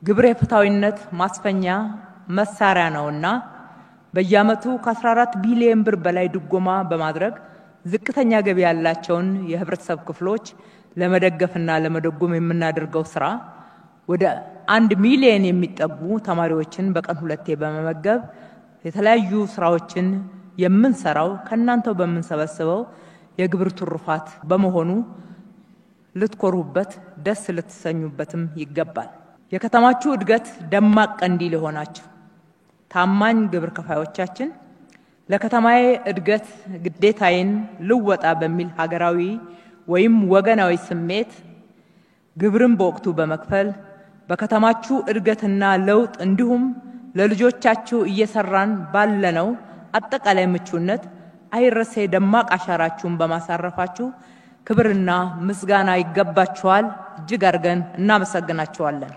ግብር የፍትሃዊነት ማስፈኛ መሳሪያ ነውና በየዓመቱ ከ14 ቢሊዮን ብር በላይ ድጎማ በማድረግ ዝቅተኛ ገቢ ያላቸውን የህብረተሰብ ክፍሎች ለመደገፍና ለመደጎም የምናደርገው ስራ ወደ 1 ሚሊዮን የሚጠጉ ተማሪዎችን በቀን 2 በመመገብ የተለያዩ ስራዎችን የምንሰራው ከናንተው በመንሰበሰበው የግብር ትሩፋት በመሆኑ ልትኮሩበት ደስ ልትሰኙበትም ይገባል። የከተማችሁ እድገት ደማቅ ቀንዲል ሆናችሁ ታማኝ ግብር ከፋዮቻችን ለከተማዬ እድገት ግዴታዬን ልወጣ በሚል ሀገራዊ ወይም ወገናዊ ስሜት ግብርን በወቅቱ በመክፈል በከተማችሁ እድገትና ለውጥ እንዲሁም ለልጆቻችሁ እየሰራን ባለነው አጠቃላይ ምቹነት አይረሴ ደማቅ አሻራችሁን በማሳረፋችሁ ክብርና ምስጋና ይገባችኋል። እጅግ አድርገን እናመሰግናችኋለን።